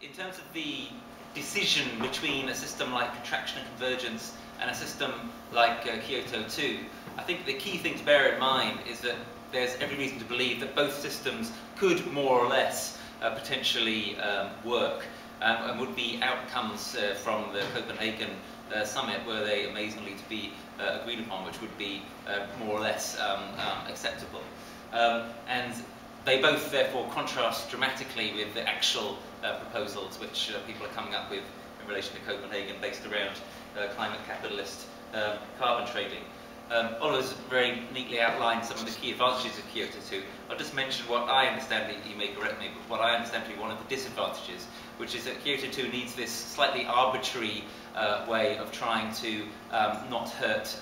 in terms of the decision between a system like contraction and convergence and a system like Kyoto 2, I think the key thing to bear in mind is that there's every reason to believe that both systems could more or less potentially work and would be outcomes from the Copenhagen summit were they amazingly to be agreed upon, which would be more or less acceptable. And they both therefore contrast dramatically with the actual proposals which people are coming up with in relation to Copenhagen based around climate capitalist carbon trading. Oliver's very neatly outlined some of the key advantages of Kyoto 2. I'll just mention what I understand, you may correct me, but what I understand to be one of the disadvantages, which is that Kyoto 2 needs this slightly arbitrary way of trying to not hurt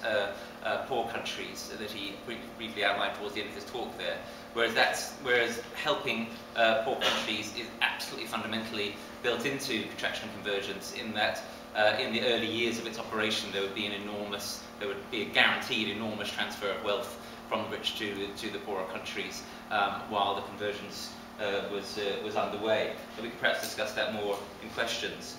poor countries that he briefly outlined towards the end of his talk there. Whereas helping poor countries is absolutely fundamentally built into contraction and convergence, in that in the early years of its operation there would be a guaranteed enormous transfer of wealth from the rich to the poorer countries while the convergence was underway. But we could perhaps discuss that more in questions.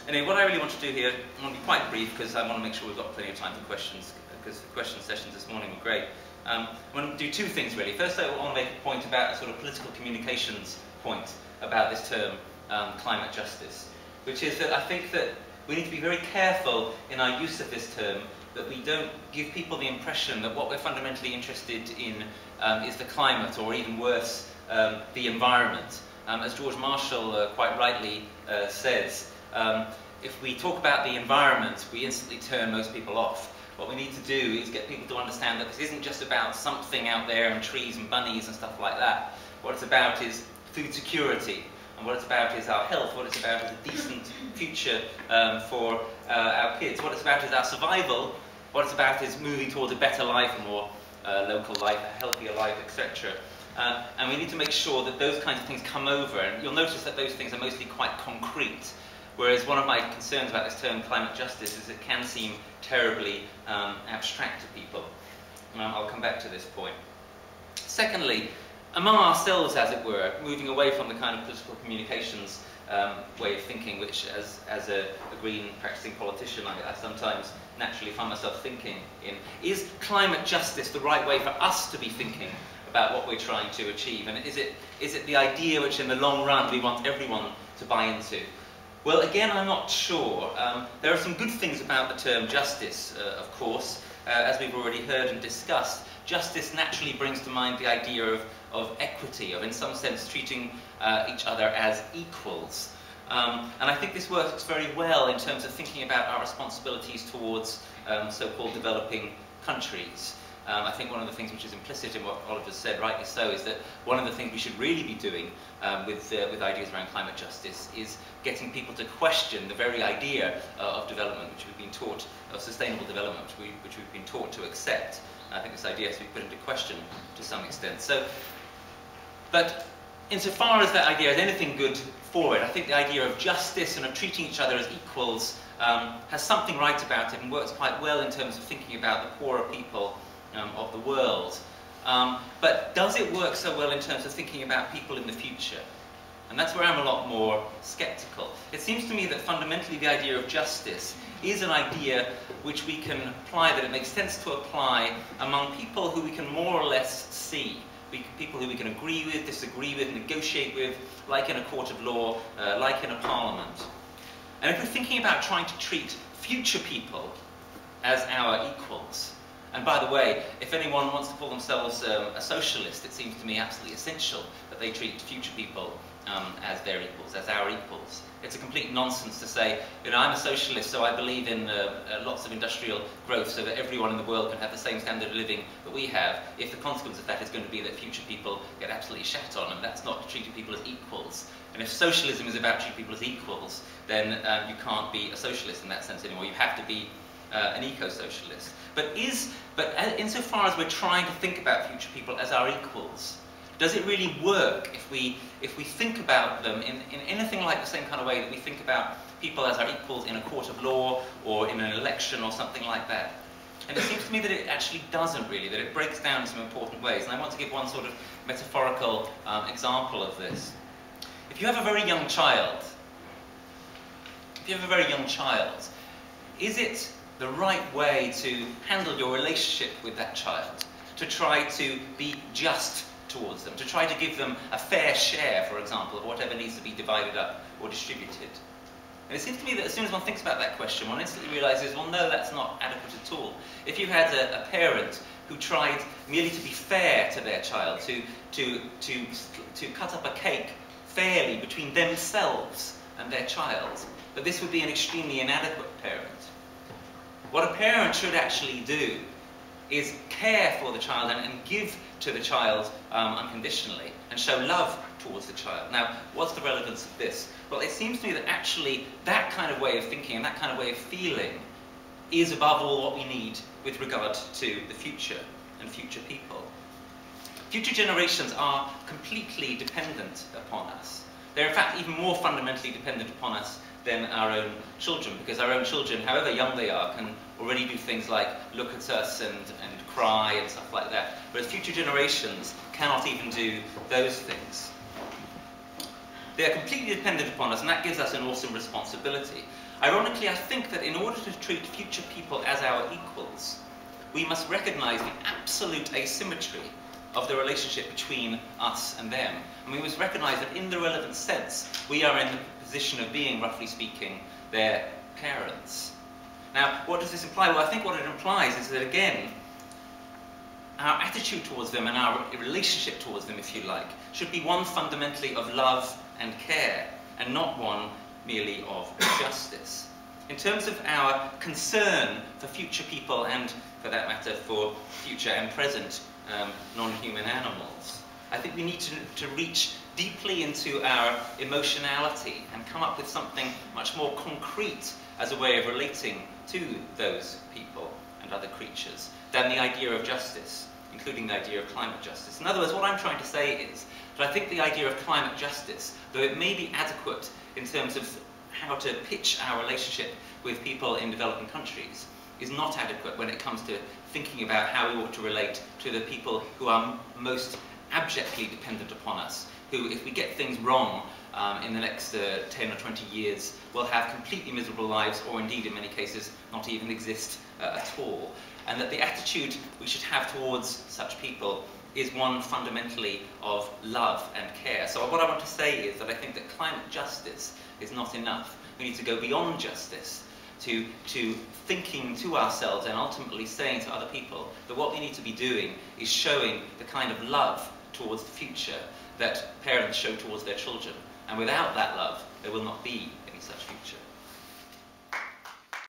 Anyway, what I really want to do here, I'm going to be quite brief because I want to make sure we've got plenty of time for questions, because the question sessions this morning were great. I want to do two things really. First, I want to make a point about a sort of political communications point about this term, climate justice, which is that I think that we need to be very careful in our use of this term, that we don't give people the impression that what we're fundamentally interested in is the climate, or even worse, the environment. As George Marshall quite rightly says, if we talk about the environment, we instantly turn most people off. What we need to do is get people to understand that this isn't just about something out there and trees and bunnies and stuff like that. What it's about is food security, and what it's about is our health. What it's about is a decent future for our kids. What it's about is our survival. What it's about is moving towards a better life, a more local life, a healthier life, etc. And we need to make sure that those kinds of things come over, and you'll notice that those things are mostly quite concrete. Whereas one of my concerns about this term climate justice is it can seem terribly abstract to people. I'll come back to this point. Secondly, among ourselves, as it were, moving away from the kind of political communications way of thinking, which as a green practicing politician I sometimes naturally find myself thinking in, is climate justice the right way for us to be thinking about what we're trying to achieve? And is it the idea which in the long run we want everyone to buy into? Well, again, I'm not sure. There are some good things about the term justice, of course. As we've already heard and discussed, justice naturally brings to mind the idea of equity, of in some sense treating each other as equals. And I think this works very well in terms of thinking about our responsibilities towards so-called developing countries. I think one of the things which is implicit in what Oliver said, rightly so, is that one of the things we should really be doing with ideas around climate justice is getting people to question the very idea of development, which we've been taught, of sustainable development, which we've been taught to accept. And I think this idea has to be put into question to some extent. But insofar as that idea has anything good for it, I think the idea of justice and of treating each other as equals has something right about it and works quite well in terms of thinking about the poorer people of the world. But does it work so well in terms of thinking about people in the future? And that's where I'm a lot more sceptical. It seems to me that fundamentally the idea of justice is an idea which we can apply, that it makes sense to apply among people who we can more or less see. People who we can agree with, disagree with, negotiate with, like in a court of law, like in a parliament. And if we're thinking about trying to treat future people as our equals, and by the way, if anyone wants to call themselves a socialist, it seems to me absolutely essential that they treat future people as their equals, as our equals. It's a complete nonsense to say, you know, I'm a socialist, so I believe in lots of industrial growth so that everyone in the world can have the same standard of living that we have, if the consequence of that is going to be that future people get absolutely shat on, and that's not treating people as equals. And if socialism is about treating people as equals, then you can't be a socialist in that sense anymore. You have to be an eco-socialist. But insofar as we're trying to think about future people as our equals, does it really work if we think about them in anything like the same kind of way that we think about people as our equals in a court of law or in an election or something like that? And it seems to me that it actually doesn't really, that it breaks down in some important ways. And I want to give one sort of metaphorical example of this. If if you have a very young child, is it the right way to handle your relationship with that child? To try to be just towards them, to try to give them a fair share, for example, of whatever needs to be divided up or distributed? And it seems to me that as soon as one thinks about that question, one instantly realizes, well, no, that's not adequate at all. If you had a parent who tried merely to be fair to their child, to cut up a cake fairly between themselves and their child, that this would be an extremely inadequate parent. What a parent should actually do is care for the child and give to the child unconditionally and show love towards the child. Now, what's the relevance of this? Well, it seems to me that actually that kind of way of thinking and that kind of way of feeling is above all what we need with regard to the future and future people. Future generations are completely dependent upon us. They're in fact even more fundamentally dependent upon us than our own children, because our own children, however young they are, can already do things like look at us and cry and stuff like that, whereas future generations cannot even do those things. They are completely dependent upon us, and that gives us an awesome responsibility. Ironically, I think that in order to treat future people as our equals, we must recognize the absolute asymmetry of the relationship between us and them. And we must recognize that in the relevant sense, we are in the position of being, roughly speaking, their parents. Now, what does this imply? Well, I think what it implies is that, again, our attitude towards them and our relationship towards them, if you like, should be one fundamentally of love and care, and not one merely of justice. In terms of our concern for future people and, for that matter, for future and present non-human animals, I think we need to reach deeply into our emotionality and come up with something much more concrete as a way of relating to those people and other creatures than the idea of justice, including the idea of climate justice. In other words, what I'm trying to say is that I think the idea of climate justice, though it may be adequate in terms of how to pitch our relationship with people in developing countries, is not adequate when it comes to thinking about how we ought to relate to the people who are most abjectly dependent upon us, who, if we get things wrong in the next 10 or 20 years, will have completely miserable lives, or indeed, in many cases, not even exist at all. And that the attitude we should have towards such people is one fundamentally of love and care. So what I want to say is that I think that climate justice is not enough. We need to go beyond justice to thinking to ourselves and ultimately saying to other people that what we need to be doing is showing the kind of love towards the future that parents show towards their children. And without that love, there will not be